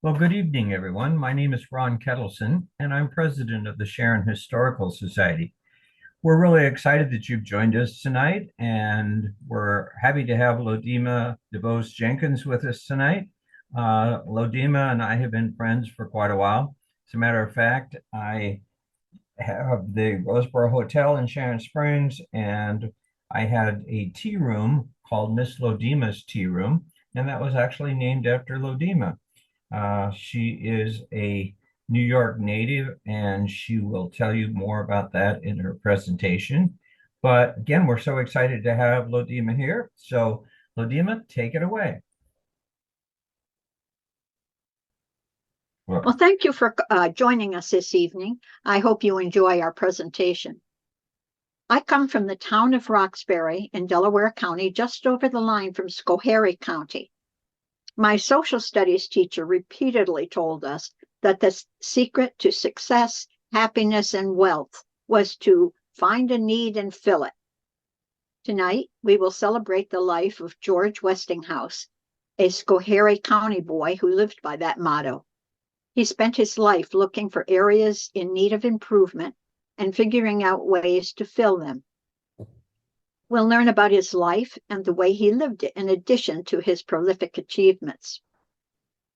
Well, good evening, everyone. My name is Ron Kettleson, and I'm president of the Sharon Historical Society. We're really excited that you've joined us tonight, and we're happy to have Lodima DeVos Jenkins with us tonight. Lodima and I have been friends for quite a while. As a matter of fact, I have the Roseboro Hotel in Sharon Springs, and I had a tea room called Miss Lodima's Tea Room, and that was actually named after Lodima. She is a New York native, and she will tell you more about that in her presentation. But again, we're so excited to have Lodima here. So, Lodima, take it away. Well, thank you for joining us this evening. I hope you enjoy our presentation. I come from the town of Roxbury in Delaware County, just over the line from Schoharie County. My social studies teacher repeatedly told us that the secret to success, happiness, and wealth was to find a need and fill it. Tonight, we will celebrate the life of George Westinghouse, a Schoharie County boy who lived by that motto. He spent his life looking for areas in need of improvement and figuring out ways to fill them. We'll learn about his life and the way he lived it, in addition to his prolific achievements.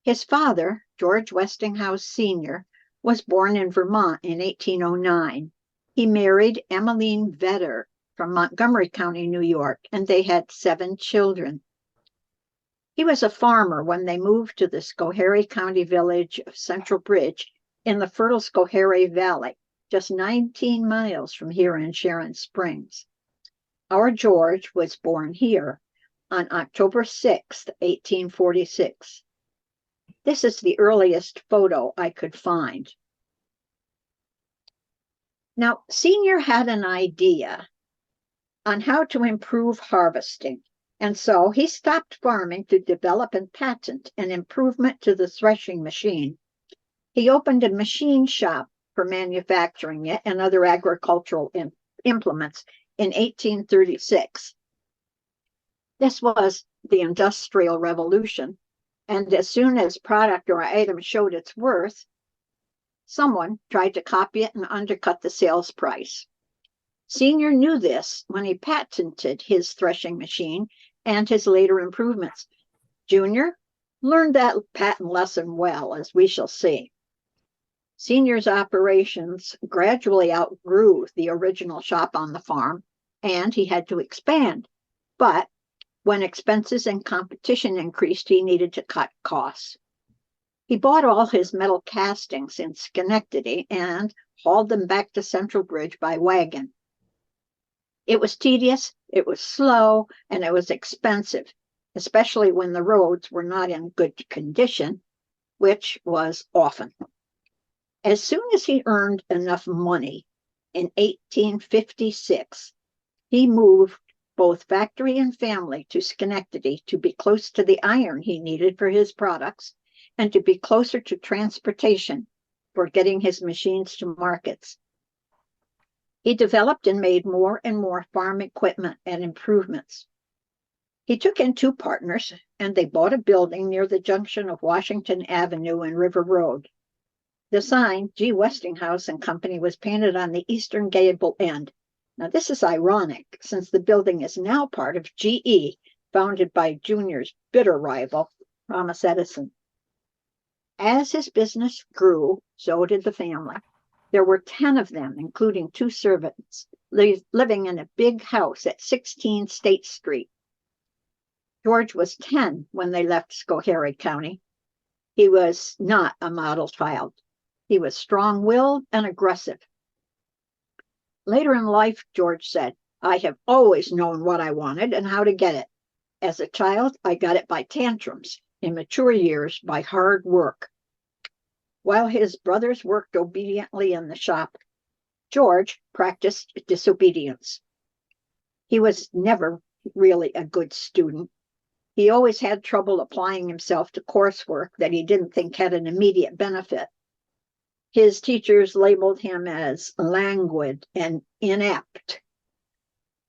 His father, George Westinghouse Sr., was born in Vermont in 1809. He married Emmeline Vedder from Montgomery County, New York, and they had 7 children. He was a farmer when they moved to the Schoharie County village of Central Bridge in the fertile Schoharie Valley, just 19 miles from here in Sharon Springs. Our George was born here on October 6, 1846. This is the earliest photo I could find. Now, Senior had an idea on how to improve harvesting. And so he stopped farming to develop and patent an improvement to the threshing machine. He opened a machine shop for manufacturing it and other agricultural implements in 1836. This was the Industrial Revolution, and as soon as product or item showed its worth, someone tried to copy it and undercut the sales price. Senior knew this when he patented his threshing machine and his later improvements. Junior learned that patent lesson well, as we shall see. Senior's operations gradually outgrew the original shop on the farm, and he had to expand. But when expenses and competition increased, he needed to cut costs. He bought all his metal castings in Schenectady and hauled them back to Central Bridge by wagon. It was tedious, it was slow, and it was expensive, especially when the roads were not in good condition, which was often. As soon as he earned enough money in 1856, he moved both factory and family to Schenectady to be close to the iron he needed for his products and to be closer to transportation for getting his machines to markets. He developed and made more and more farm equipment and improvements. He took in 2 partners, and they bought a building near the junction of Washington Avenue and River Road. The sign, G. Westinghouse and Company, was painted on the eastern gable end. Now, this is ironic, since the building is now part of GE, founded by Junior's bitter rival, Thomas Edison. As his business grew, so did the family. There were 10 of them, including 2 servants, living in a big house at 16 State Street. George was 10 when they left Schoharie County. He was not a model child. He was strong-willed and aggressive. Later in life, George said, "I have always known what I wanted and how to get it. As a child, I got it by tantrums. In mature years, by hard work." While his brothers worked obediently in the shop, George practiced disobedience. He was never really a good student. He always had trouble applying himself to coursework that he didn't think had an immediate benefit. His teachers labeled him as languid and inept.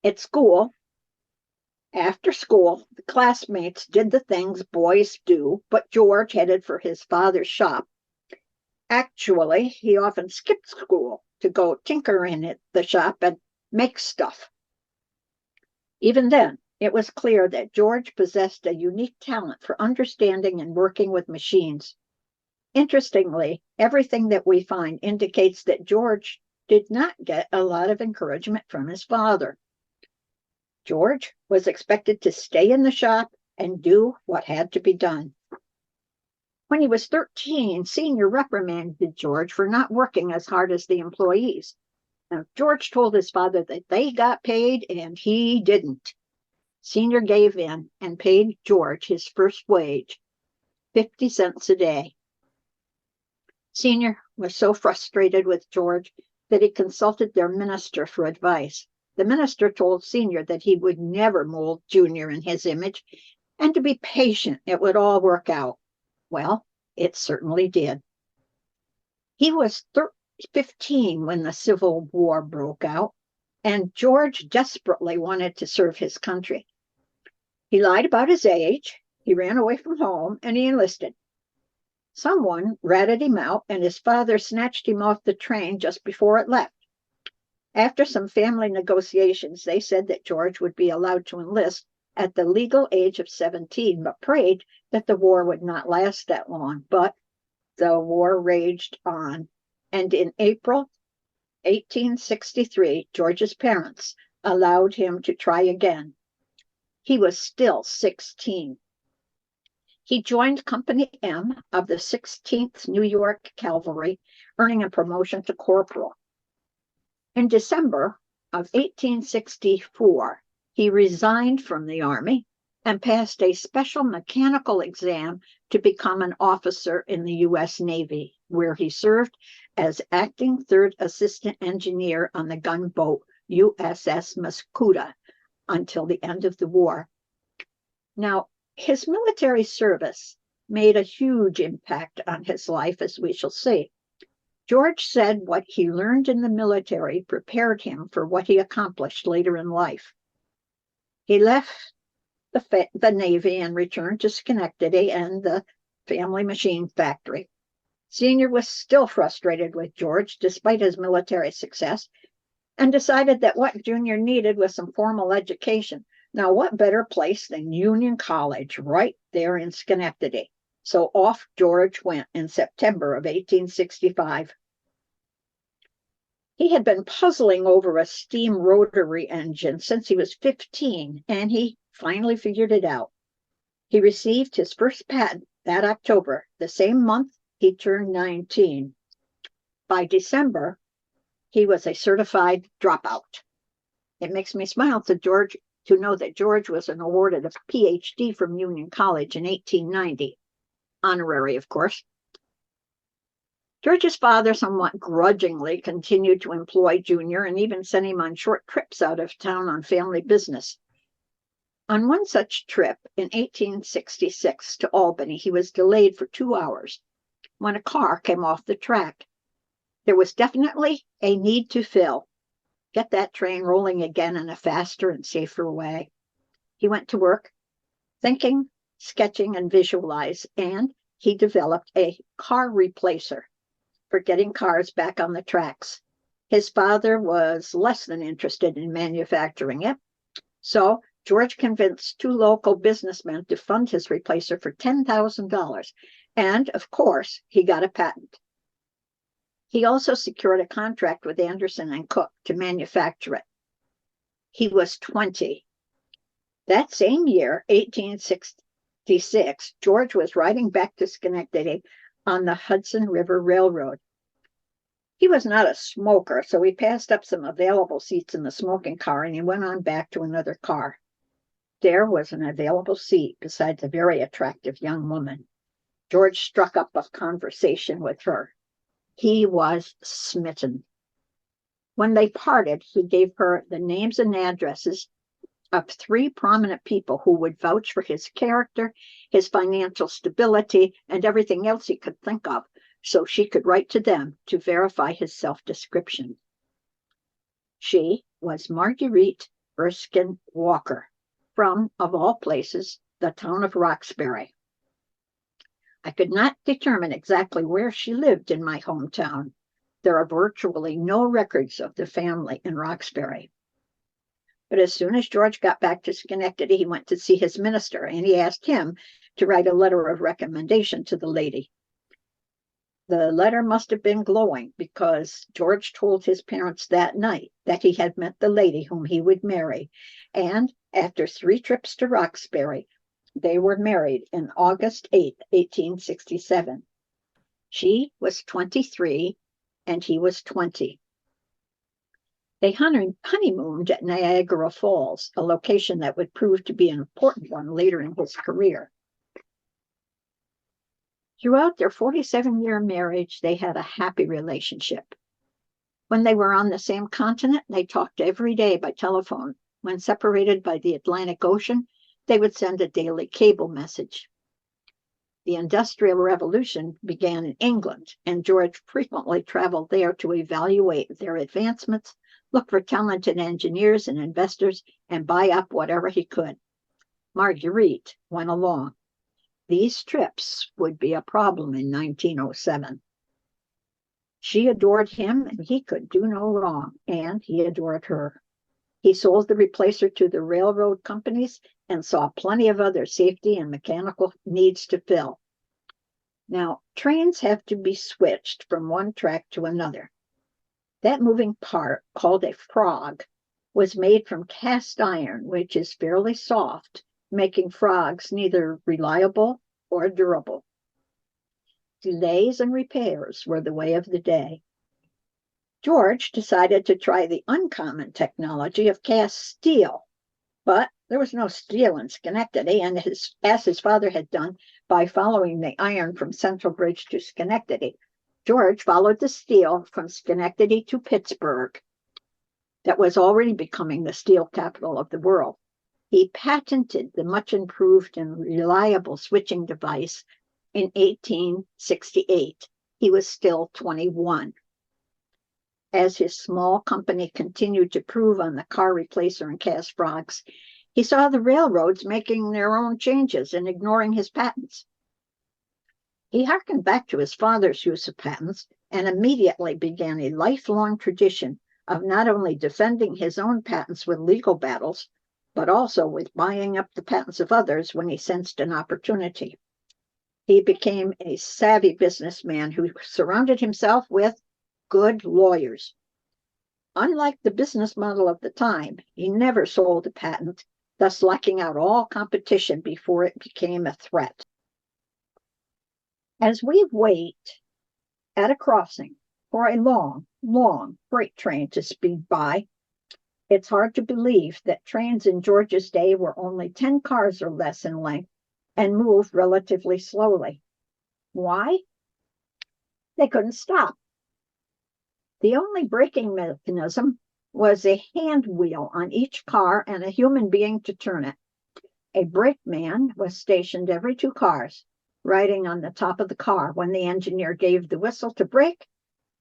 At school, After school, the classmates did the things boys do, but George headed for his father's shop. Actually, he often skipped school to go tinker in the shop and make stuff. Even then, it was clear that George possessed a unique talent for understanding and working with machines. Interestingly, everything that we find indicates that George did not get a lot of encouragement from his father. George was expected to stay in the shop and do what had to be done. When he was 13, Senior reprimanded George for not working as hard as the employees. Now, George told his father that they got paid and he didn't. Senior gave in and paid George his first wage, 50 cents a day. Senior was so frustrated with George that he consulted their minister for advice. The minister told Senior that he would never mold Junior in his image and to be patient, it would all work out. Well, it certainly did. He was 15 when the Civil War broke out, and George desperately wanted to serve his country. He lied about his age, he ran away from home, and he enlisted. Someone ratted him out, and his father snatched him off the train just before it left. After some family negotiations, they said that George would be allowed to enlist at the legal age of 17, but prayed that the war would not last that long. But the war raged on, and in April 1863, George's parents allowed him to try again. He was still 16. He joined Company M of the 16th New York Cavalry, earning a promotion to corporal. In December of 1864, he resigned from the Army and passed a special mechanical exam to become an officer in the U.S. Navy, where he served as acting third assistant engineer on the gunboat USS Muscuda until the end of the war. Now, his military service made a huge impact on his life, as we shall see. George said what he learned in the military prepared him for what he accomplished later in life. He left the Navy and returned to Schenectady and the family machine factory. Senior was still frustrated with George despite his military success and decided that what Junior needed was some formal education. Now, what better place than Union College right there in Schenectady? So off George went in September of 1865. He had been puzzling over a steam rotary engine since he was 15, and he finally figured it out. He received his first patent that October, the same month he turned 19. By December, he was a certified dropout. It makes me smile to know that George was awarded a PhD from Union College in 1890. Honorary, of course. George's father somewhat grudgingly continued to employ Junior and even sent him on short trips out of town on family business. On one such trip in 1866 to Albany, he was delayed for 2 hours when a car came off the track. There was definitely a need to get that train rolling again in a faster and safer way. He went to work, thinking, sketching, and visualize, and he developed a car replacer for getting cars back on the tracks. His father was less than interested in manufacturing it, so George convinced 2 local businessmen to fund his replacer for $10,000, and of course, he got a patent. He also secured a contract with Anderson and Cook to manufacture it. He was 20. That same year, 1866, George was riding back to Schenectady on the Hudson River Railroad. He was not a smoker, so he passed up some available seats in the smoking car and he went on back to another car. There was an available seat besides a very attractive young woman. George struck up a conversation with her. He was smitten. When they parted, he gave her the names and addresses of 3 prominent people who would vouch for his character, his financial stability, and everything else he could think of, so she could write to them to verify his self-description. She was Marguerite Erskine Walker, from, of all places, the town of Roxbury. I could not determine exactly where she lived in my hometown. There are virtually no records of the family in Roxbury. But as soon as George got back to Schenectady, he went to see his minister, and he asked him to write a letter of recommendation to the lady. The letter must have been glowing, because George told his parents that night that he had met the lady whom he would marry, and after 3 trips to Roxbury, they were married on August 8, 1867. She was 23 and he was 20. They honeymooned at Niagara Falls, a location that would prove to be an important one later in his career. Throughout their 47-year marriage, they had a happy relationship. When they were on the same continent, they talked every day by telephone. When separated by the Atlantic Ocean, they would send a daily cable message. The Industrial Revolution began in England, and George frequently traveled there to evaluate their advancements, look for talented engineers and investors, and buy up whatever he could. Marguerite went along. These trips would be a problem in 1907. She adored him, and he could do no wrong, and he adored her. He sold the replacer to the railroad companies and saw plenty of other safety and mechanical needs to fill. Now, trains have to be switched from one track to another. That moving part, called a frog, was made from cast iron, which is fairly soft, making frogs neither reliable or durable. Delays and repairs were the way of the day. George decided to try the uncommon technology of cast steel, but there was no steel in Schenectady, and as his father had done by following the iron from Central Bridge to Schenectady, George followed the steel from Schenectady to Pittsburgh, that was already becoming the steel capital of the world. He patented the much improved and reliable switching device in 1868. He was still 21. As his small company continued to improve on the car replacer and cast frogs, he saw the railroads making their own changes and ignoring his patents. He harkened back to his father's use of patents and immediately began a lifelong tradition of not only defending his own patents with legal battles, but also with buying up the patents of others when he sensed an opportunity. He became a savvy businessman who surrounded himself with good lawyers. Unlike the business model of the time, he never sold a patent, thus locking out all competition before it became a threat. As we wait at a crossing for a long, long freight train to speed by, it's hard to believe that trains in George's day were only 10 cars or less in length and moved relatively slowly. Why? They couldn't stop. The only braking mechanism was a hand wheel on each car and a human being to turn it. A brakeman was stationed every 2 cars, riding on the top of the car. When the engineer gave the whistle to brake,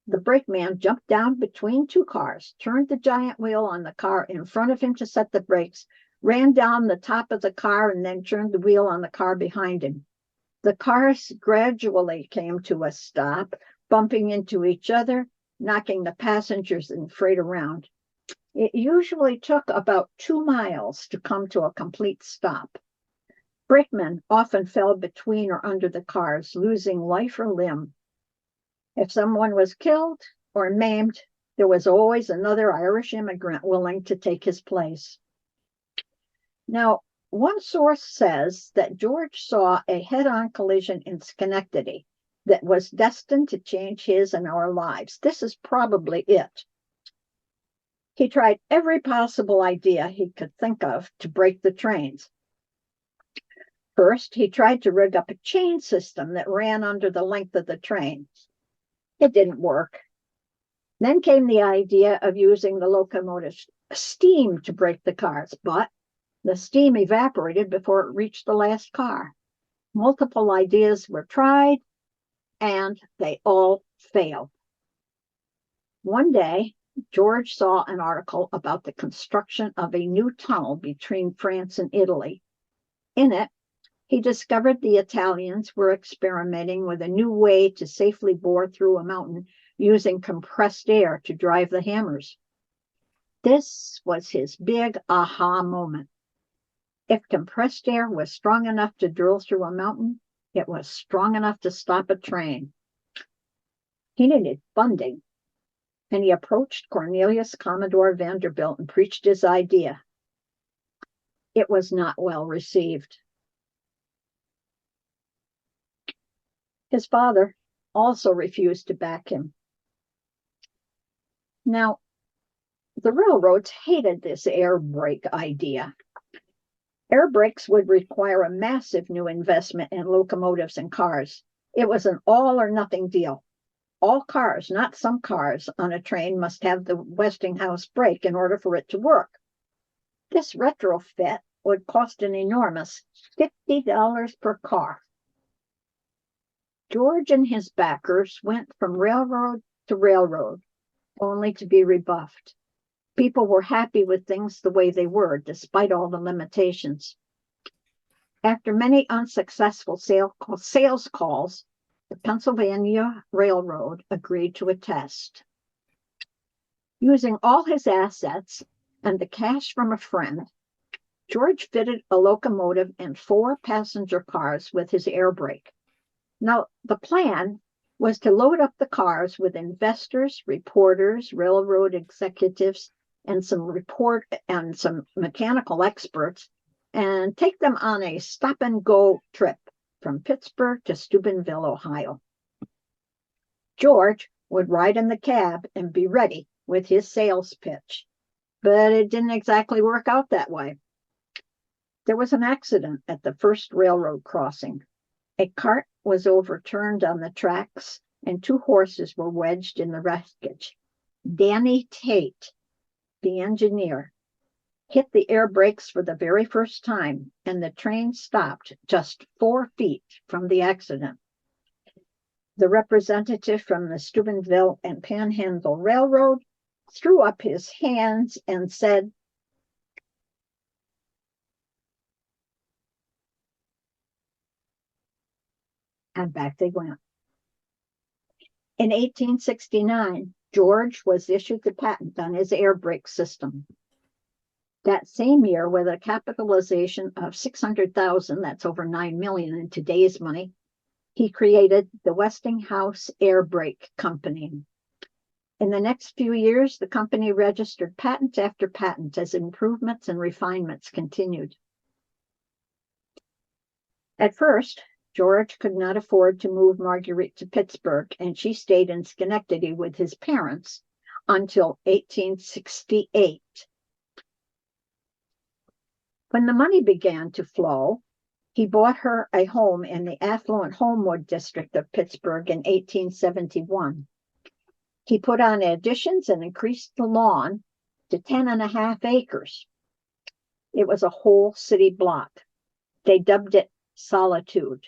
the brakeman jumped down between 2 cars, turned the giant wheel on the car in front of him to set the brakes, ran down the top of the car, and then turned the wheel on the car behind him. The cars gradually came to a stop, bumping into each other, knocking the passengers and freight around. It usually took about 2 miles to come to a complete stop. Brakemen often fell between or under the cars, losing life or limb. If someone was killed or maimed, there was always another Irish immigrant willing to take his place. Now, one source says that George saw a head-on collision in Schenectady that was destined to change his and our lives. This is probably it. He tried every possible idea he could think of to break the trains. First, he tried to rig up a chain system that ran under the length of the train. It didn't work. Then came the idea of using the locomotive steam to break the cars, but the steam evaporated before it reached the last car. Multiple ideas were tried, and they all failed. One day, George saw an article about the construction of a new tunnel between France and Italy. In it, he discovered the Italians were experimenting with a new way to safely bore through a mountain using compressed air to drive the hammers. This was his big aha moment. If compressed air was strong enough to drill through a mountain, it was strong enough to stop a train. He needed funding, and he approached Cornelius Commodore Vanderbilt and preached his idea. It was not well received. His father also refused to back him. Now, the railroads hated this air brake idea. Air brakes would require a massive new investment in locomotives and cars. It was an all or nothing deal. All cars, not some cars, on a train must have the Westinghouse brake in order for it to work. This retrofit would cost an enormous $50 per car. George and his backers went from railroad to railroad, only to be rebuffed. People were happy with things the way they were, despite all the limitations. After many unsuccessful sales calls, the Pennsylvania Railroad agreed to a test. Using all his assets and the cash from a friend, George fitted a locomotive and 4 passenger cars with his air brake. Now, the plan was to load up the cars with investors, reporters, railroad executives, and some mechanical experts, and take them on a stop-and-go trip from Pittsburgh to Steubenville, Ohio. George would ride in the cab and be ready with his sales pitch, but it didn't exactly work out that way. There was an accident at the first railroad crossing. A cart was overturned on the tracks, and 2 horses were wedged in the wreckage. Danny Tate, the engineer, hit the air brakes for the very first time, and the train stopped just 4 feet from the accident. The representative from the Steubenville and Panhandle Railroad threw up his hands and said, and back they went. In 1869, George was issued the patent on his air brake system. That same year, with a capitalization of $600,000, that's over $9 million in today's money, he created the Westinghouse Air Brake Company. In the next few years, the company registered patent after patent as improvements and refinements continued. At first, George could not afford to move Marguerite to Pittsburgh, and she stayed in Schenectady with his parents until 1868. When the money began to flow, he bought her a home in the affluent Homewood district of Pittsburgh in 1871. He put on additions and increased the lawn to 10.5 acres. It was a whole city block. They dubbed it Solitude.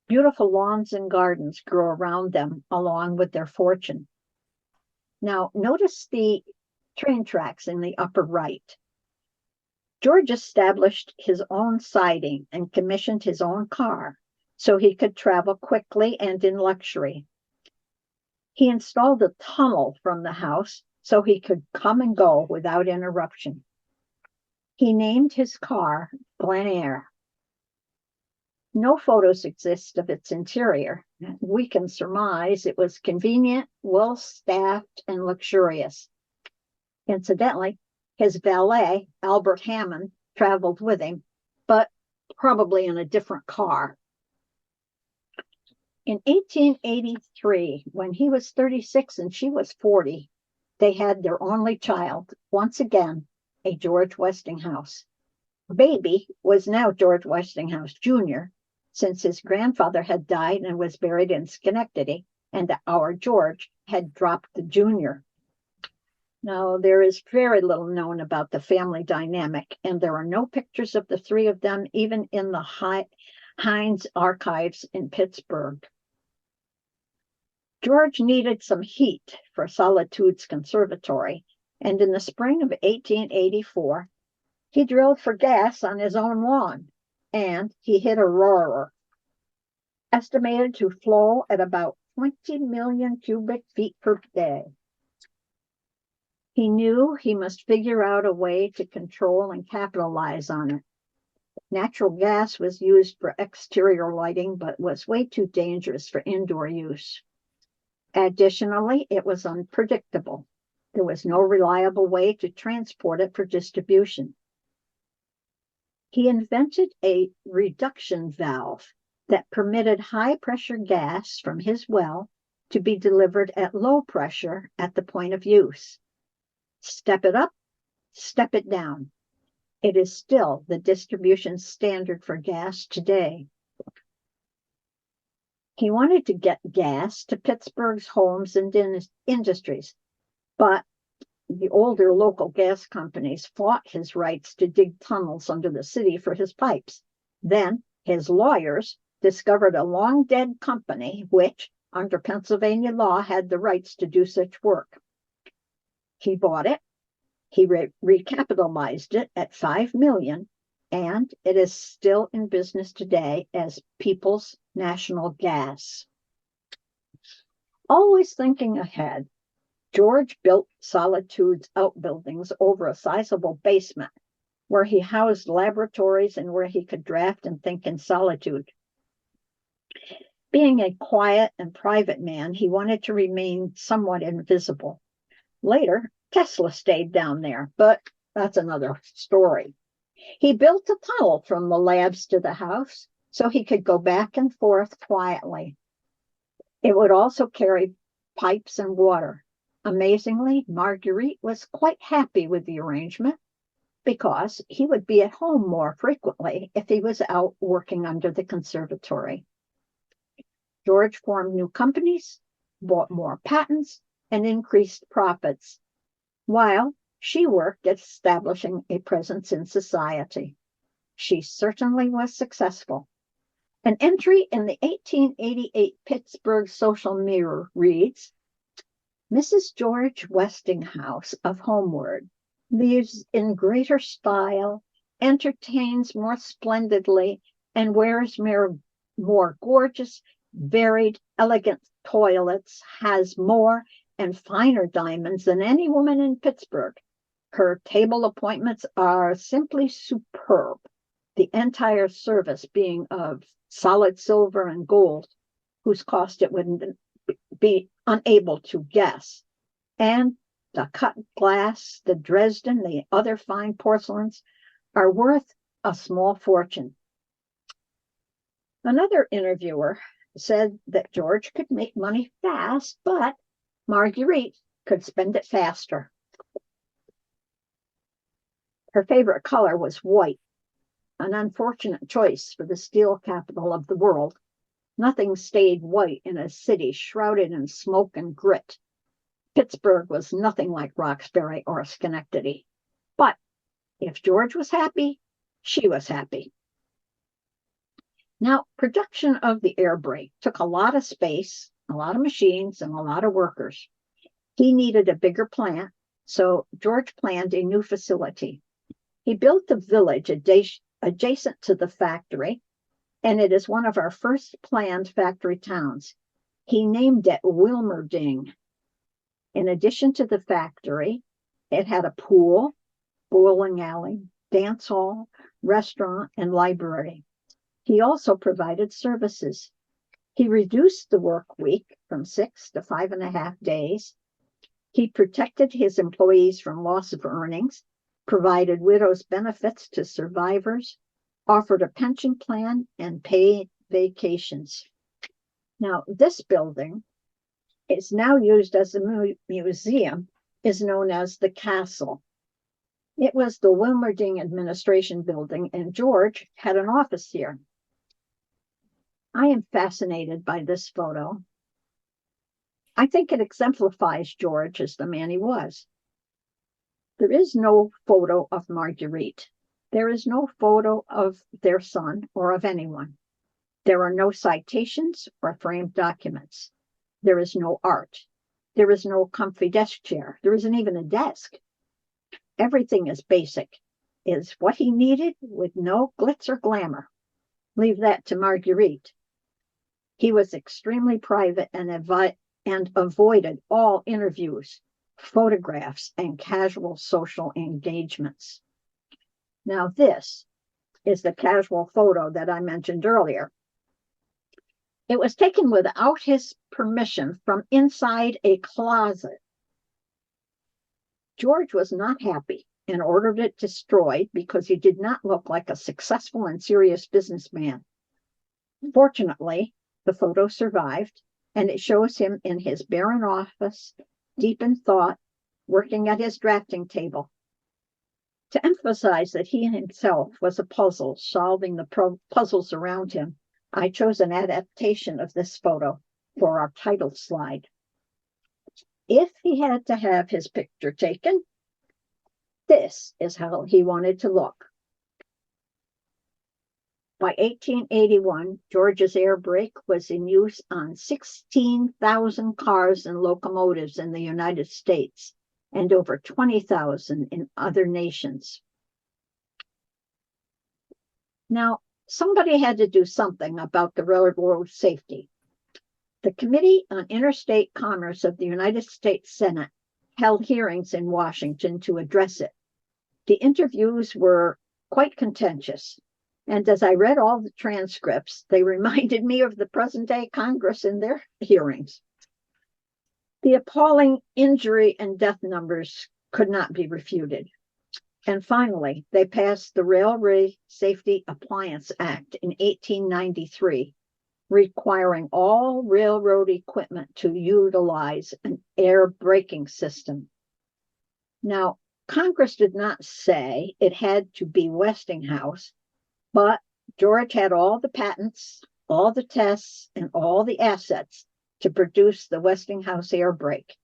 Beautiful lawns and gardens grew around them along with their fortune. Now, notice the train tracks in the upper right. George established his own siding and commissioned his own car so he could travel quickly and in luxury. He installed a tunnel from the house so he could come and go without interruption. He named his car Glen Air. No photos exist of its interior. We can surmise it was convenient, well-staffed, and luxurious. Incidentally, his valet, Albert Hammond, traveled with him, but probably in a different car. In 1883, when he was 36 and she was 40, they had their only child, once again, a George Westinghouse. Baby was now George Westinghouse Jr., since his grandfather had died and was buried in Schenectady, and our George had dropped the junior. Now, there is very little known about the family dynamic, and there are no pictures of the 3 of them, even in the Heinz archives in Pittsburgh. George needed some heat for Solitude's conservatory, and in the spring of 1884, he drilled for gas on his own lawn, and he hit a roarer, estimated to flow at about 20 million cubic feet per day. He knew he must figure out a way to control and capitalize on it. Natural gas was used for exterior lighting, but was way too dangerous for indoor use. Additionally, it was unpredictable. There was no reliable way to transport it for distribution. He invented a reduction valve that permitted high-pressure gas from his well to be delivered at low pressure at the point of use. Step it up, step it down. It is still the distribution standard for gas today. He wanted to get gas to Pittsburgh's homes and industries, but the older local gas companies fought his rights to dig tunnels under the city for his pipes. Then his lawyers discovered a long-dead company which, under Pennsylvania law, had the rights to do such work. He bought it. He recapitalized it at $5 million, and it is still in business today as People's National Gas. Always thinking ahead, George built Solitude's outbuildings over a sizable basement where he housed laboratories and where he could draft and think in solitude. Being a quiet and private man, he wanted to remain somewhat invisible. Later, Tesla stayed down there, but that's another story. He built a tunnel from the labs to the house so he could go back and forth quietly. It would also carry pipes and water. Amazingly, Marguerite was quite happy with the arrangement because he would be at home more frequently if he was out working under the conservatory. George formed new companies, bought more patents, and increased profits, while she worked at establishing a presence in society. She certainly was successful. An entry in the 1888 Pittsburgh Social Mirror reads, Mrs. George Westinghouse of Homeward lives in greater style, entertains more splendidly, and wears more gorgeous, varied, elegant toilets, has more and finer diamonds than any woman in Pittsburgh. Her table appointments are simply superb, the entire service being of solid silver and gold, whose cost it would be unable to guess. And the cut glass, the Dresden, the other fine porcelains are worth a small fortune. Another interviewer said that George could make money fast, but Marguerite could spend it faster. Her favorite color was white, an unfortunate choice for the steel capital of the world. Nothing stayed white in a city shrouded in smoke and grit. Pittsburgh was nothing like Roxbury or Schenectady. But if George was happy, she was happy. Now, production of the air brake took a lot of space, a lot of machines, and a lot of workers. He needed a bigger plant, so George planned a new facility. He built a village adjacent to the factory, and it is one of our first planned factory towns. He named it Wilmerding. In addition to the factory, it had a pool, bowling alley, dance hall, restaurant, and library. He also provided services. He reduced the work week from 6 to 5.5 days. He protected his employees from loss of earnings, provided widows' benefits to survivors, offered a pension plan, and paid vacations. Now, this building is now used as a museum, is known as the Castle. It was the Wilmerding Administration Building, and George had an office here. I am fascinated by this photo. I think it exemplifies George as the man he was. There is no photo of Marguerite. There is no photo of their son or of anyone. There are no citations or framed documents. There is no art. There is no comfy desk chair. There isn't even a desk. Everything is basic, is what he needed with no glitz or glamour. Leave that to Marguerite. He was extremely private and avoided all interviews, photographs, and casual social engagements. Now, this is the casual photo that I mentioned earlier. It was taken without his permission from inside a closet. George was not happy and ordered it destroyed because he did not look like a successful and serious businessman. Fortunately, the photo survived, and it shows him in his barren office, deep in thought, working at his drafting table. To emphasize that he himself was a puzzle, solving the puzzles around him, I chose an adaptation of this photo for our title slide. If he had to have his picture taken, this is how he wanted to look. By 1881, George's air brake was in use on 16,000 cars and locomotives in the United States and over 20,000 in other nations. Now, somebody had to do something about the railroad safety. The Committee on Interstate Commerce of the United States Senate held hearings in Washington to address it. The interviews were quite contentious. And as I read all the transcripts, they reminded me of the present-day Congress in their hearings. The appalling injury and death numbers could not be refuted. And finally, they passed the Railway Safety Appliance Act in 1893, requiring all railroad equipment to utilize an air braking system. Now, Congress did not say it had to be Westinghouse, but George had all the patents, all the tests, and all the assets to produce the Westinghouse air brake.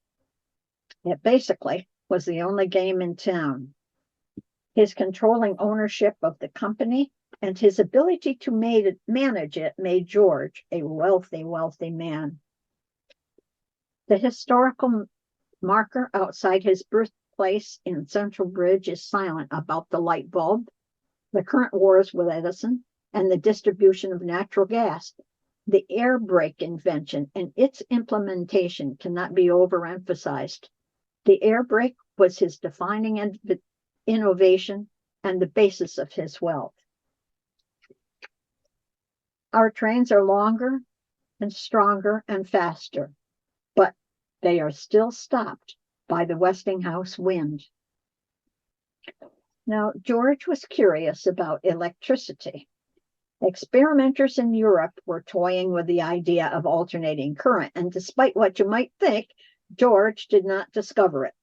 It basically was the only game in town. His controlling ownership of the company and his ability to manage it made George a wealthy, wealthy man. The historical marker outside his birthplace in Central Bridge is silent about the light bulb, the current wars with Edison, and the distribution of natural gas. The air brake invention and its implementation cannot be overemphasized. The air brake was his defining innovation and the basis of his wealth. Our trains are longer and stronger and faster, but they are still stopped by the Westinghouse wind. Now, George was curious about electricity. Experimenters in Europe were toying with the idea of alternating current, and despite what you might think, George did not discover it.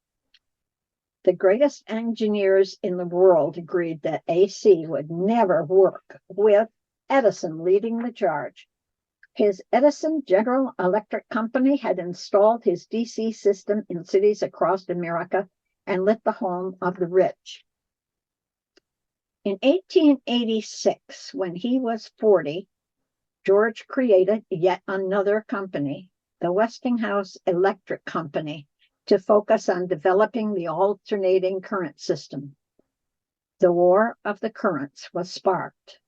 The greatest engineers in the world agreed that AC would never work, with Edison leading the charge. His Edison General Electric Company had installed his DC system in cities across America and lit the home of the rich. In 1886, when he was 40, George created yet another company, the Westinghouse Electric Company, to focus on developing the alternating current system. The War of the Currents was sparked.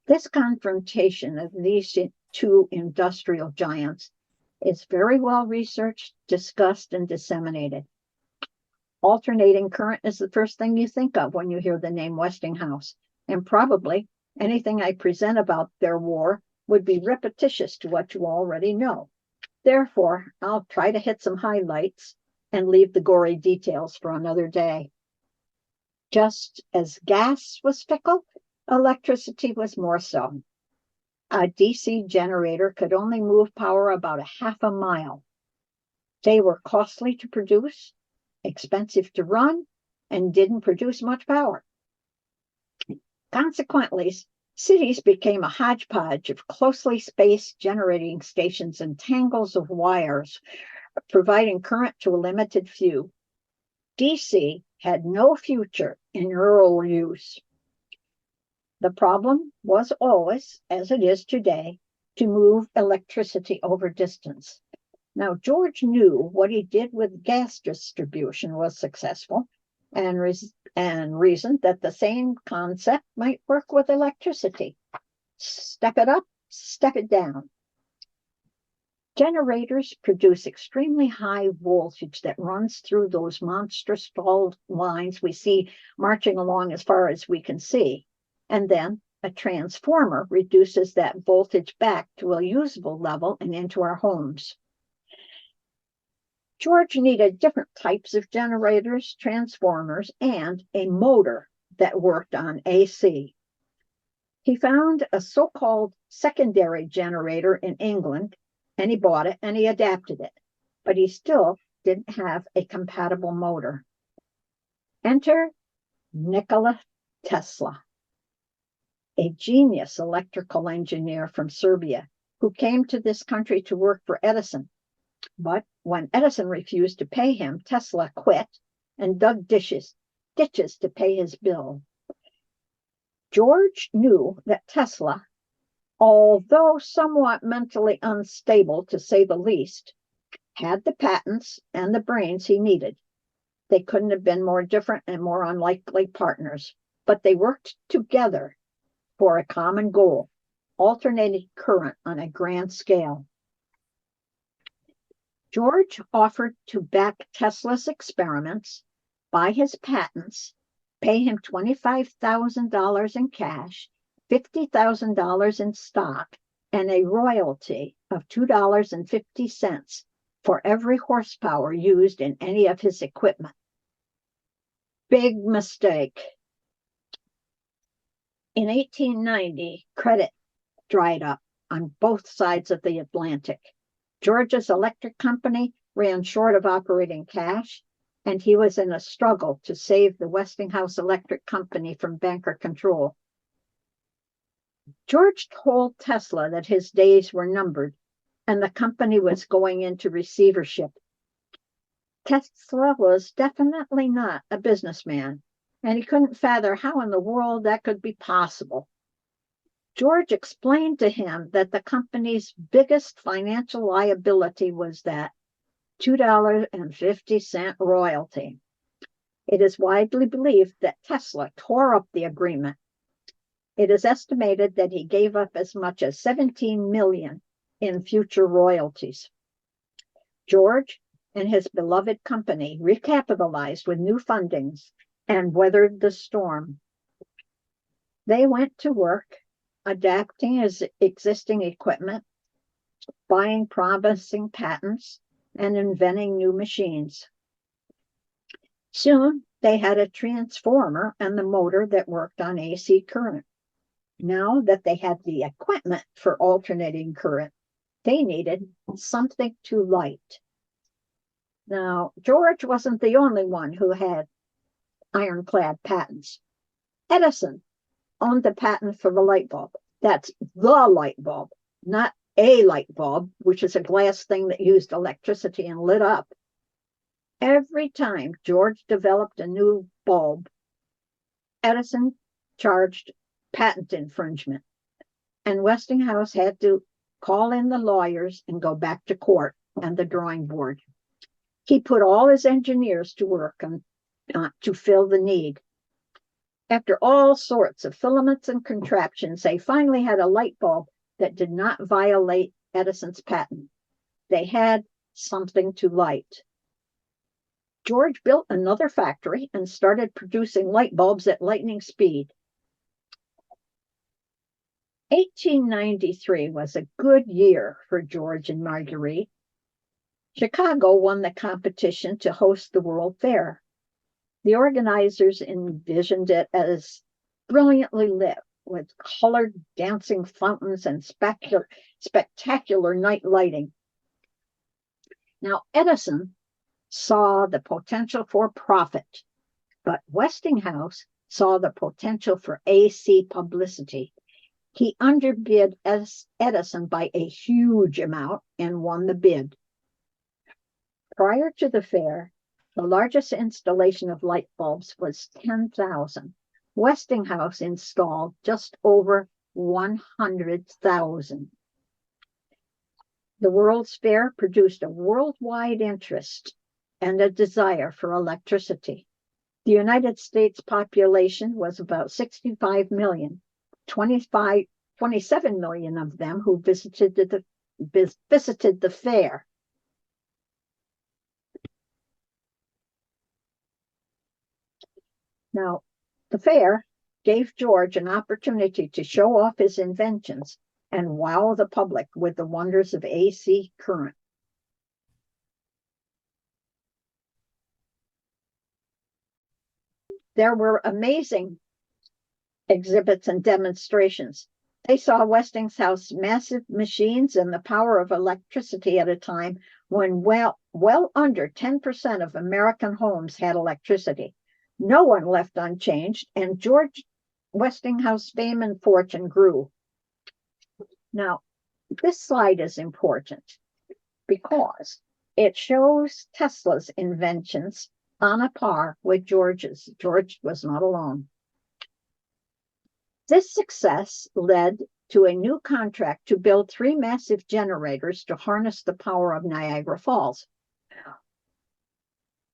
This confrontation of these two industrial giants is very well researched, discussed, and disseminated. Alternating current is the first thing you think of when you hear the name Westinghouse, and probably anything I present about their war would be repetitious to what you already know. Therefore, I'll try to hit some highlights and leave the gory details for another day. Just as gas was fickle, electricity was more so. A DC generator could only move power about a half a mile. They were costly to produce, expensive to run, and didn't produce much power. Consequently, cities became a hodgepodge of closely spaced generating stations and tangles of wires, providing current to a limited few. DC had no future in rural use. The problem was always, as it is today, to move electricity over distance. Now, George knew what he did with gas distribution was successful and reasoned that the same concept might work with electricity. Step it up, step it down. Generators produce extremely high voltage that runs through those monstrous fault lines we see marching along as far as we can see. And then a transformer reduces that voltage back to a usable level and into our homes. George needed different types of generators, transformers, and a motor that worked on AC. He found a so-called secondary generator in England, and he bought it and he adapted it, but he still didn't have a compatible motor. Enter Nikola Tesla, a genius electrical engineer from Serbia who came to this country to work for Edison. But when Edison refused to pay him, Tesla quit and dug ditches to pay his bill. George knew that Tesla, although somewhat mentally unstable to say the least, had the patents and the brains he needed. They couldn't have been more different and more unlikely partners, but they worked together for a common goal, alternating current on a grand scale. George offered to back Tesla's experiments, buy his patents, pay him $25,000 in cash, $50,000 in stock, and a royalty of $2.50 for every horsepower used in any of his equipment. Big mistake. In 1890, credit dried up on both sides of the Atlantic. George's electric company ran short of operating cash, and he was in a struggle to save the Westinghouse Electric Company from banker control. George told Tesla that his days were numbered and the company was going into receivership. Tesla was definitely not a businessman, and he couldn't fathom how in the world that could be possible. George explained to him that the company's biggest financial liability was that $2.50 royalty. It is widely believed that Tesla tore up the agreement. It is estimated that he gave up as much as $17 million in future royalties. George and his beloved company recapitalized with new fundings and weathered the storm. They went to work adapting his existing equipment, buying promising patents, and inventing new machines. Soon, they had a transformer and the motor that worked on AC current. Now that they had the equipment for alternating current, they needed something to light. Now, George wasn't the only one who had ironclad patents. Edison owned the patent for the light bulb. That's the light bulb, not a light bulb, which is a glass thing that used electricity and lit up. Every time George developed a new bulb, Edison charged patent infringement, and Westinghouse had to call in the lawyers and go back to court and the drawing board. He put all his engineers to work to fill the need. After all sorts of filaments and contraptions, they finally had a light bulb that did not violate Edison's patent. They had something to light. George built another factory and started producing light bulbs at lightning speed. 1893 was a good year for George and Marguerite. Chicago won the competition to host the World Fair. The organizers envisioned it as brilliantly lit with colored dancing fountains and spectacular night lighting. Now, Edison saw the potential for profit, but Westinghouse saw the potential for AC publicity. He underbid Edison by a huge amount and won the bid. Prior to the fair, the largest installation of light bulbs was 10,000. Westinghouse installed just over 100,000. The World's Fair produced a worldwide interest and a desire for electricity. The United States population was about 65 million, 27 million of them who visited the fair. Now, the fair gave George an opportunity to show off his inventions and wow the public with the wonders of AC current. There were amazing exhibits and demonstrations. They saw Westinghouse's massive machines and the power of electricity at a time when well under 10% of American homes had electricity. No one left unchanged, and George Westinghouse's fame and fortune grew. Now, this slide is important because it shows Tesla's inventions on a par with George's. George was not alone. This success led to a new contract to build 3 massive generators to harness the power of Niagara Falls.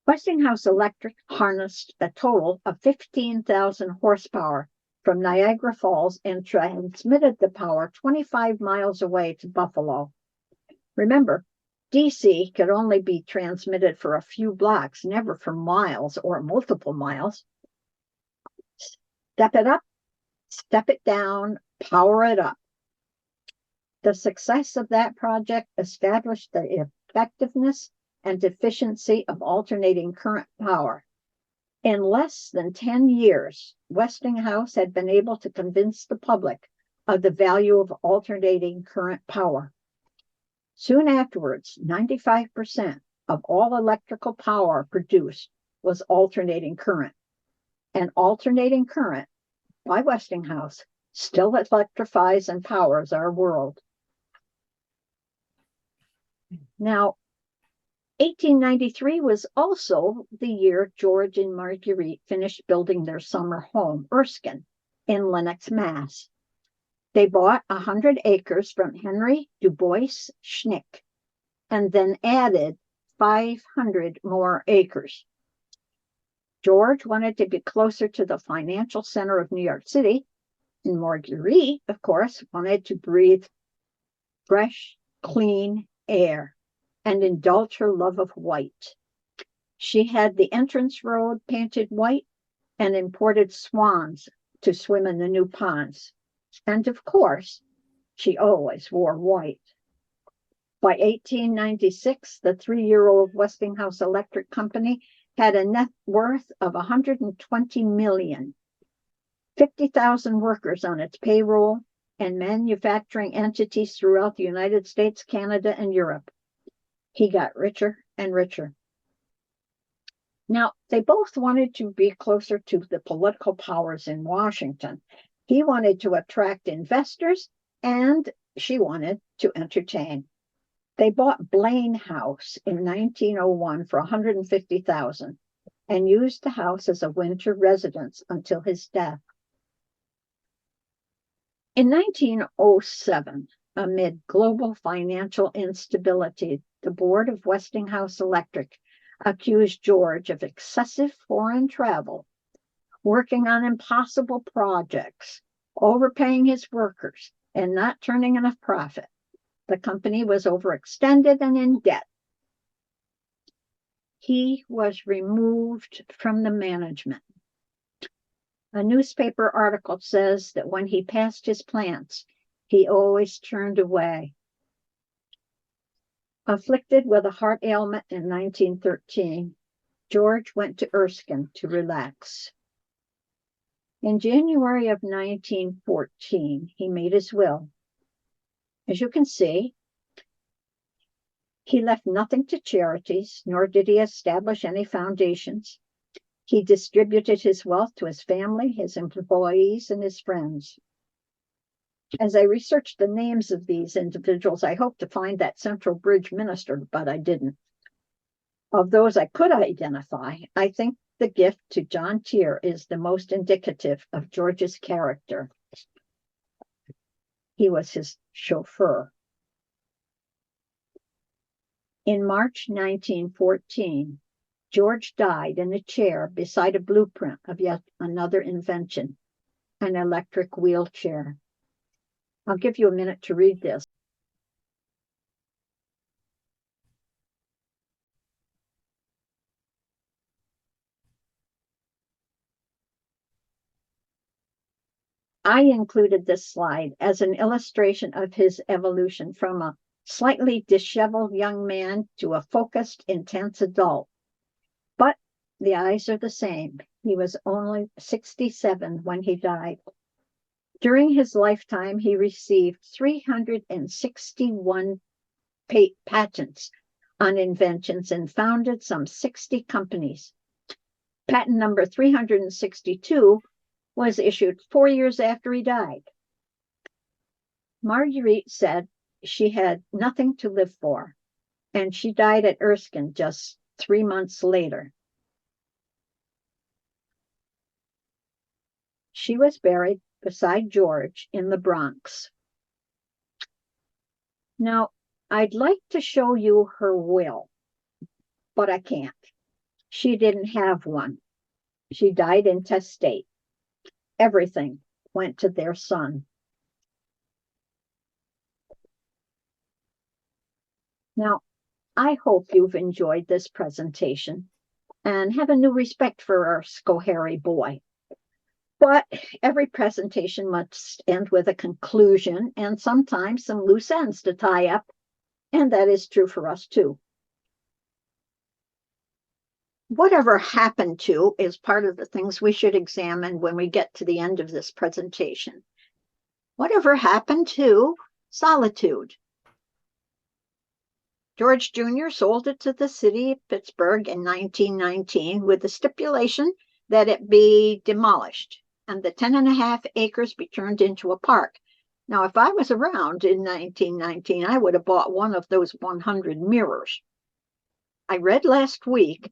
Westinghouse Electric harnessed a total of 15,000 horsepower from Niagara Falls and transmitted the power 25 miles away to Buffalo. Remember, DC could only be transmitted for a few blocks, never for miles or multiple miles. Step it up, step it down, power it up. The success of that project established the effectiveness and efficiency of alternating current power. In less than 10 years, Westinghouse had been able to convince the public of the value of alternating current power. Soon afterwards, 95% of all electrical power produced was alternating current. And alternating current by Westinghouse still electrifies and powers our world. Now, 1893 was also the year George and Marguerite finished building their summer home, Erskine, in Lenox, Mass. They bought 100 acres from Henry Du Bois Schnick and then added 500 more acres. George wanted to be closer to the financial center of New York City, and Marguerite, of course, wanted to breathe fresh, clean air and indulge her love of white. She had the entrance road painted white and imported swans to swim in the new ponds. And of course, she always wore white. By 1896, the 3-year-old Westinghouse Electric Company had a net worth of $120 million, 50,000 workers on its payroll, and manufacturing entities throughout the United States, Canada, and Europe. He got richer and richer. Now, they both wanted to be closer to the political powers in Washington. He wanted to attract investors, and she wanted to entertain. They bought Blaine House in 1901 for $150,000 and used the house as a winter residence until his death. In 1907, amid global financial instability, the board of Westinghouse Electric accused George of excessive foreign travel, working on impossible projects, overpaying his workers, and not turning enough profit. The company was overextended and in debt. He was removed from the management. A newspaper article says that when he passed his plants, he always turned away. Afflicted with a heart ailment in 1913, George went to Erskine to relax. In January of 1914, he made his will. As you can see, he left nothing to charities, nor did he establish any foundations. He distributed his wealth to his family, his employees, and his friends. As I researched the names of these individuals, I hoped to find that Central Bridge minister, but I didn't. Of those I could identify, I think the gift to John Tier is the most indicative of George's character. He was his chauffeur. In March 1914, George died in a chair beside a blueprint of yet another invention, an electric wheelchair. I'll give you a minute to read this. I included this slide as an illustration of his evolution from a slightly disheveled young man to a focused, intense adult. But the eyes are the same. He was only 67 when he died. During his lifetime, he received 361 patents on inventions and founded some 60 companies. Patent number 362 was issued 4 years after he died. Marguerite said she had nothing to live for, and she died at Erskine just 3 months later. She was buried beside George in the Bronx. Now, I'd like to show you her will, but I can't. She didn't have one. She died intestate. Everything went to their son. Now, I hope you've enjoyed this presentation and have a new respect for our Schoharie boy. But every presentation must end with a conclusion and sometimes some loose ends to tie up, and that is true for us too. Whatever happened to is part of the things we should examine when we get to the end of this presentation. Whatever happened to solitude? George Jr. sold it to the city of Pittsburgh in 1919 with the stipulation that it be demolished and the 10.5 acres be turned into a park. Now, if I was around in 1919, I would have bought one of those 100 mirrors. I read last week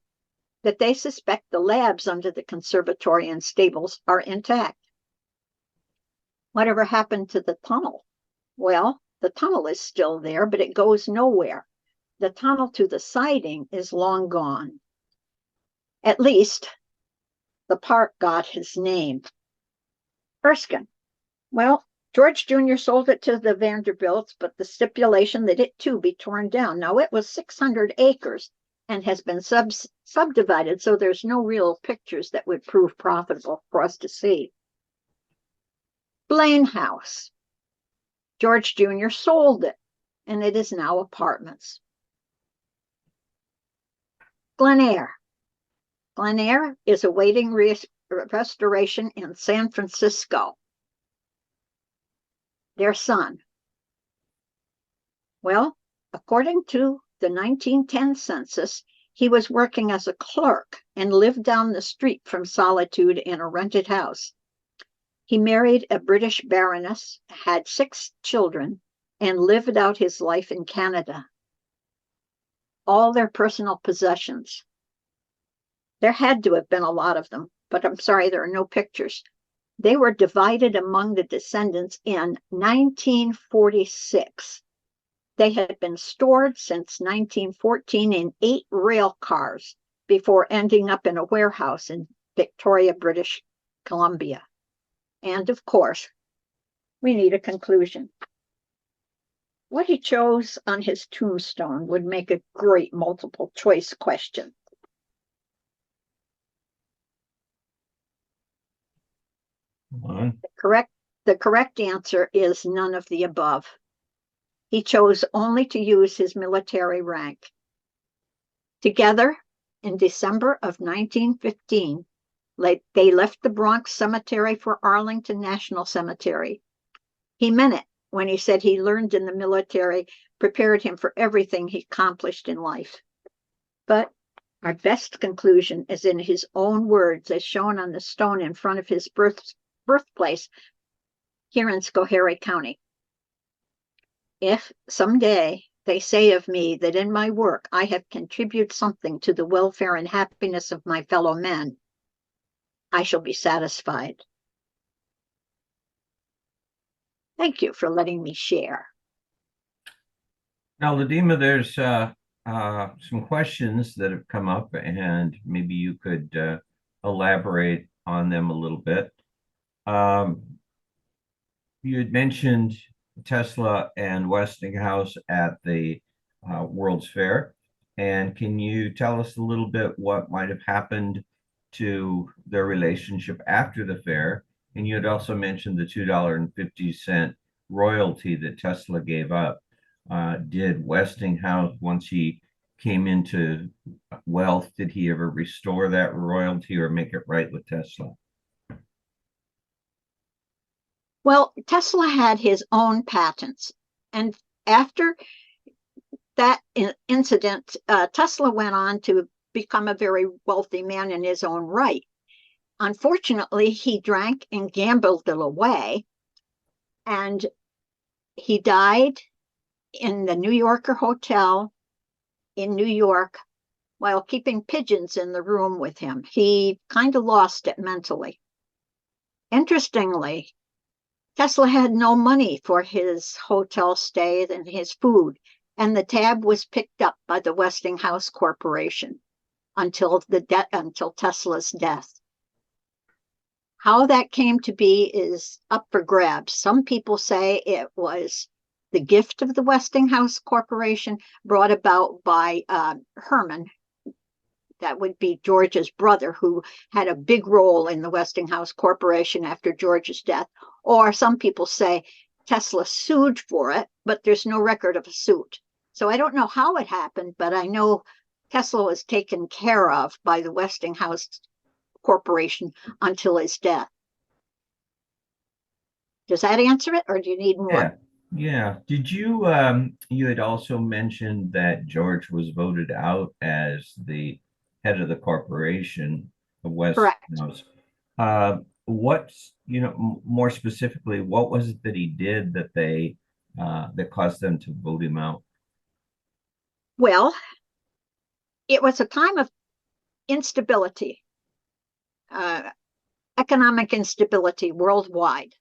that they suspect the labs under the conservatory and stables are intact. Whatever happened to the tunnel? Well, the tunnel is still there, but it goes nowhere. The tunnel to the siding is long gone. At least, the park got his name. Erskine. Well, George Jr. sold it to the Vanderbilts, but the stipulation that it too be torn down. Now, it was 600 acres and has been subdivided, so there's no real pictures that would prove profitable for us to see. Blaine House. George Jr. sold it, and it is now apartments. Glen Eyre. Glen Eyre is awaiting restoration in San Francisco. Their son. Well, according to the 1910 census, he was working as a clerk and lived down the street from Solitude in a rented house. He married a British baroness, had 6 children, and lived out his life in Canada. All their personal possessions. There had to have been a lot of them, but I'm sorry, there are no pictures. They were divided among the descendants in 1946. They had been stored since 1914 in 8 rail cars before ending up in a warehouse in Victoria, British Columbia. And of course, we need a conclusion. What he chose on his tombstone would make a great multiple choice question. The correct answer is none of the above. He chose only to use his military rank. Together, in December of 1915, they left the Bronx Cemetery for Arlington National Cemetery. He meant it when he said he learned in the military prepared him for everything he accomplished in life. But our best conclusion is in his own words, as shown on the stone in front of his birthplace here in Schoharie County. If someday they say of me that in my work I have contributed something to the welfare and happiness of my fellow men, I shall be satisfied. Thank you for letting me share. Now, Ladima, there's some questions that have come up, and maybe you could elaborate on them a little bit. Um, you had mentioned Tesla and Westinghouse at the World's Fair. And can you tell us a little bit what might have happened to their relationship after the fair? And you had also mentioned the $2.50 royalty that Tesla gave up. Did Westinghouse, once he came into wealth, did he ever restore that royalty or make it right with Tesla? Well, Tesla had his own patents. And after that incident, Tesla went on to become a very wealthy man in his own right. Unfortunately, he drank and gambled it away, and he died in the New Yorker Hotel in New York while keeping pigeons in the room with him. He kind of lost it mentally. Interestingly, Tesla had no money for his hotel stay and his food, and the tab was picked up by the Westinghouse Corporation until Tesla's death. How that came to be is up for grabs. Some people say it was the gift of the Westinghouse Corporation brought about by Herman. That would be George's brother, who had a big role in the Westinghouse Corporation after George's death. Or some people say Tesla sued for it, but there's no record of a suit. So I don't know how it happened, but I know Tesla was taken care of by the Westinghouse Corporation until his death. Does that answer it, or do you need more? Yeah. Yeah. Did you you had also mentioned that George was voted out as the head of the corporation of Correct. Westinghouse. What's, more specifically, what was it that he did that that caused them to vote him out? Well, it was a time of instability, uh, economic instability worldwide.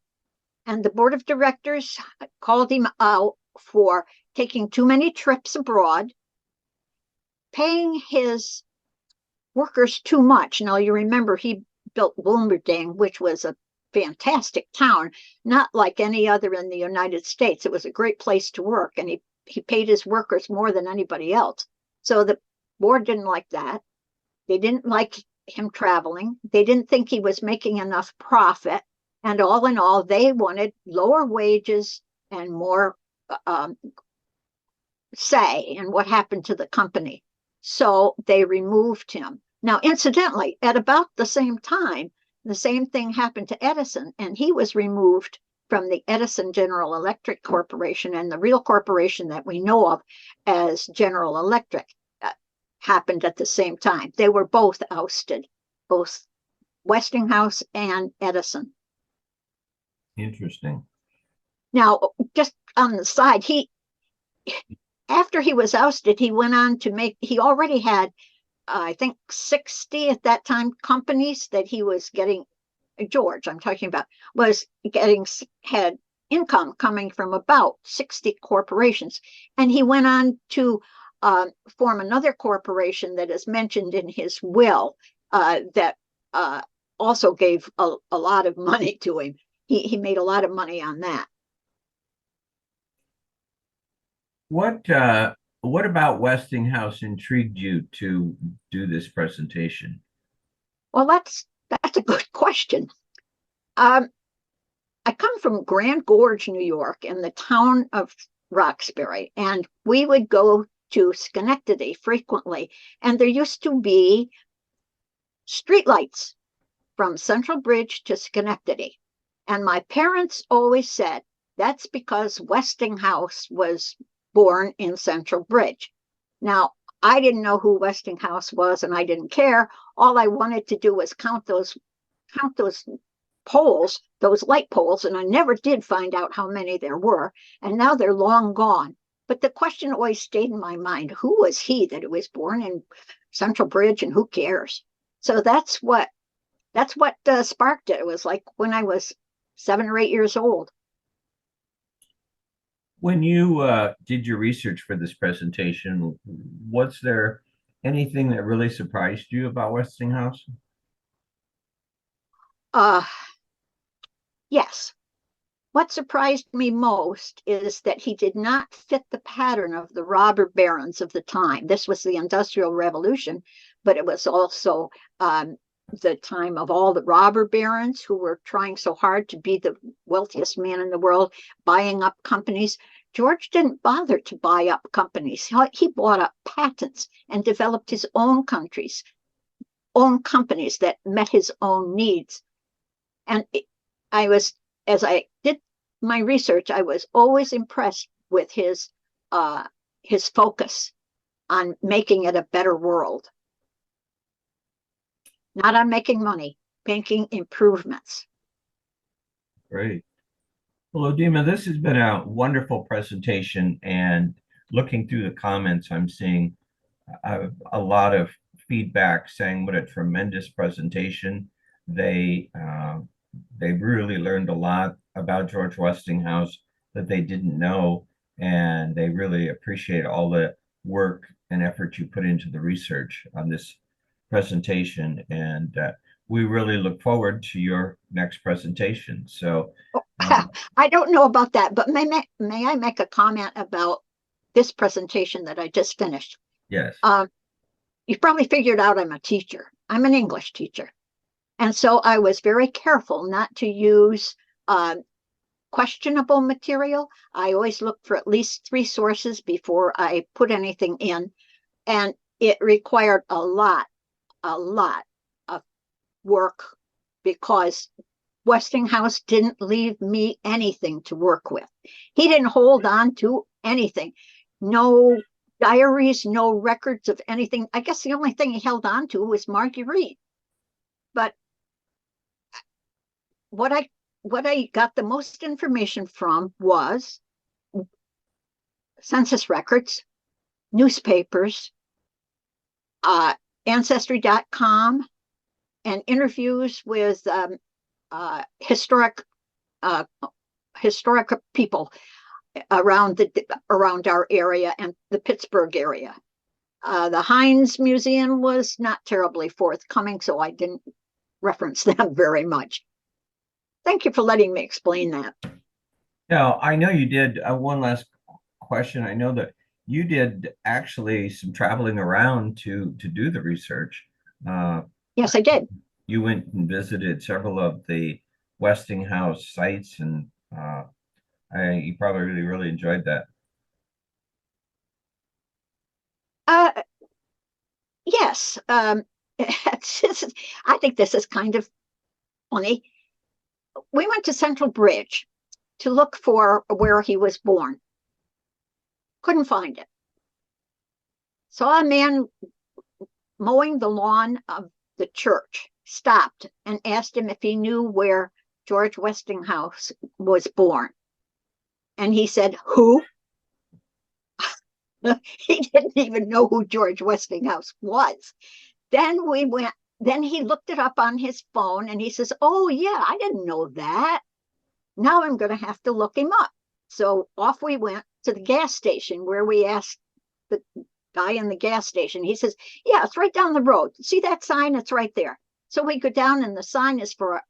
And the board of directors called him out for taking too many trips abroad, paying his workers too much. Now, you remember he built Bloomingdale, which was a fantastic town, not like any other in the United States. It was a great place to work, and he paid his workers more than anybody else. So the board didn't like that. They didn't like him traveling. They didn't think he was making enough profit. And all in all, they wanted lower wages and more say in what happened to the company. So they removed him. Now, incidentally, at about the same time, the same thing happened to Edison, and he was removed from the Edison General Electric Corporation, and the real corporation that we know of as General Electric happened at the same time. They were both ousted, both Westinghouse and Edison. Interesting. Now, just on the side, after he was ousted, he went on to he already had, I think, 60 at that time companies that he was getting, George, I'm talking about, had income coming from about 60 corporations. And he went on to form another corporation that is mentioned in his will that also gave a lot of money to him. He made a lot of money on that. What about Westinghouse intrigued you to do this presentation? Well, that's a good question. I come from Grand Gorge, New York, in the town of Roxbury, and we would go to Schenectady frequently. And there used to be streetlights from Central Bridge to Schenectady. And my parents always said that's because Westinghouse was born in Central Bridge. Now, I didn't know who Westinghouse was, and I didn't care. All I wanted to do was count those poles, those light poles, and I never did find out how many there were. And now they're long gone. But the question always stayed in my mind: who was he that was born in Central Bridge, and who cares? So that's what sparked it. It was like when I was 7 or 8 years old. When you did your research for this presentation, was there anything that really surprised you about Westinghouse? Uh, yes. What surprised me most is that he did not fit the pattern of the robber barons of the time. This was the Industrial Revolution, but it was also the time of all the robber barons who were trying so hard to be the wealthiest man in the world, buying up companies. George didn't bother to buy up companies. He bought up patents and developed his own companies that met his own needs. And I was, as I did my research, I was always impressed with his focus on making it a better world, not on making money, making improvements. Great. Well, Odima, this has been a wonderful presentation, and looking through the comments, I'm seeing a lot of feedback saying what a tremendous presentation. They uh, they really learned a lot about George Westinghouse that they didn't know, and they really appreciate all the work and effort you put into the research on this presentation. And we really look forward to your next presentation. So, um, I don't know about that, but may I make a comment about this presentation that I just finished? yes, Um, you probably figured out I'm a teacher. I'm an English teacher. And so I was very careful not to use uh, questionable material. I always look for at least three sources before I put anything in. And it required a lot of work because Westinghouse didn't leave me anything to work with. He didn't hold on to anything. No diaries, no records of anything. I guess the only thing he held on to was Marguerite. But what I what I got the most information from was census records, newspapers, uh, ancestry.com, and interviews with historic uh, historic people around our area and the Pittsburgh area. The Heinz Museum was not terribly forthcoming, so I didn't reference them very much. Thank you for letting me explain that. now I know you did. One last question. I know that you did actually some traveling around to do the research. Uh, Yes, I did. you went and visited several of the Westinghouse sites, and you probably really enjoyed that. Uh, yes. I think this is kind of funny. We went to Central Bridge to look for where he was born. Couldn't find it. Saw a man mowing the lawn of the church, stopped and asked him if he knew where George Westinghouse was born. And he said, "Who?" He didn't even know who George Westinghouse was. Then he looked it up on his phone and he says, "Oh, yeah, I didn't know that. Now I'm going to have to look him up." So off we went to the gas station where we asked the guy in the gas station. He says, "Yeah, it's right down the road. See that sign? It's right there." So we go down and the sign is for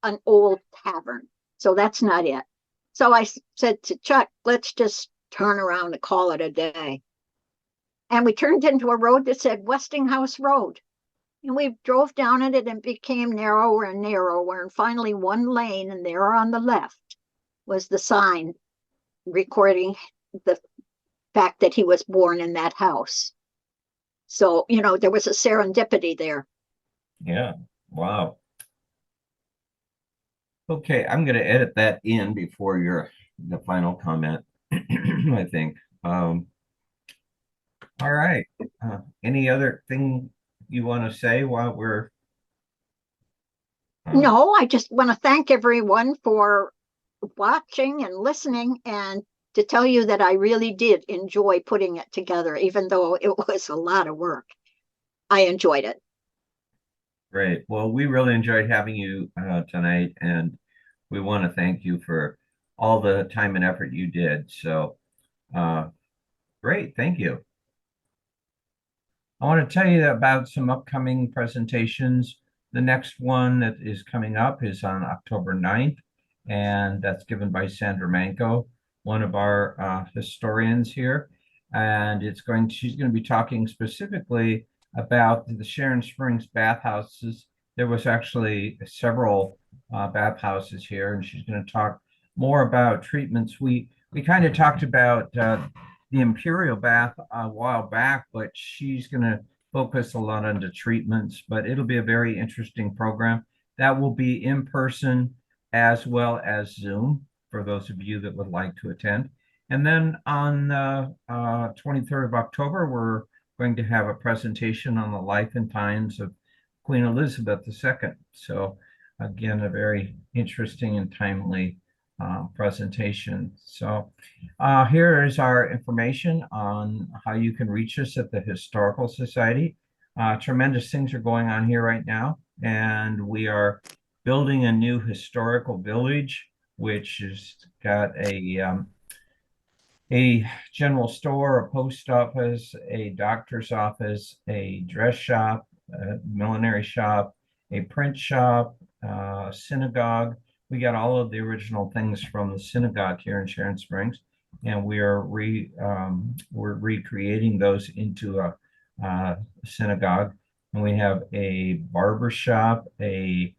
an old tavern. So that's not it. So I said to Chuck, "Let's just turn around and call it a day." And we turned into a road that said Westinghouse Road. And we drove down it and it became narrower and narrower. And finally, one lane, and there on the left was the sign recording the fact that he was born in that house. So, there was a serendipity there. Yeah. Wow. Okay, I'm going to edit that in before the final comment, I think. All right. Any other thing you want to say while we're uh, No, I just want to thank everyone for watching and listening and to tell you that I really did enjoy putting it together, even though it was a lot of work. I enjoyed it. great? Well, we really enjoyed having you tonight, and we want to thank you for all the time and effort you did. So great, thank you. I want to tell you about some upcoming presentations. The next one that is coming up is on October 9th, and that's given by Sandra Manco, one of our historians here. And she's going to be talking specifically about the Sharon Springs bathhouses. There was actually several bathhouses here, and she's going to talk more about treatments. We kind of talked about the Imperial Bath a while back, but she's going to focus a lot on the treatments. But it'll be a very interesting program that will be in person as well as Zoom for those of you that would like to attend. And then on the 23rd of October, we're going to have a presentation on the life and times of Queen Elizabeth II. So again, a very interesting and timely presentation. So here is our information on how you can reach us at the Historical Society. Tremendous things are going on here right now, and we are building a new historical village, which has got a general store, a post office, a doctor's office, a dress shop, a millinery shop, a print shop, synagogue. We got all of the original things from the synagogue here in Sharon Springs, and we're recreating those into a synagogue. And we have a barber shop, a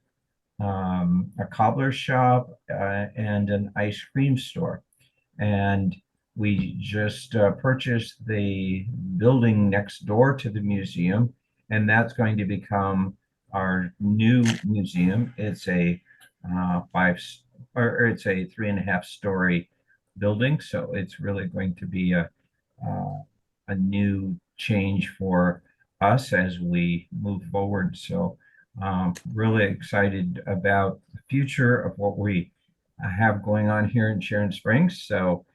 cobbler shop, and an ice cream store. And we just purchased the building next door to the museum, and that's going to become our new museum. It's a it's a 3.5 story building, so it's really going to be a new change for us as we move forward. So really excited about the future of what we have going on here in Sharon Springs. So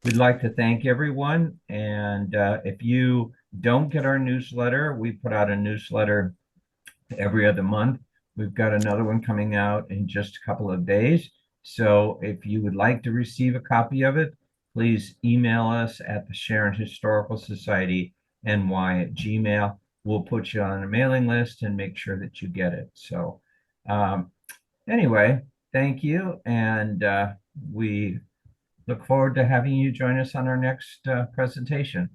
we'd like to thank everyone. And if you don't get our newsletter, we put out a newsletter every other month. We've got another one coming out in just a couple of days. So if you would like to receive a copy of it, please email us at the Sharon Historical Society NY@gmail. We'll put you on a mailing list and make sure that you get it. So anyway, thank you. And we look forward to having you join us on our next presentation.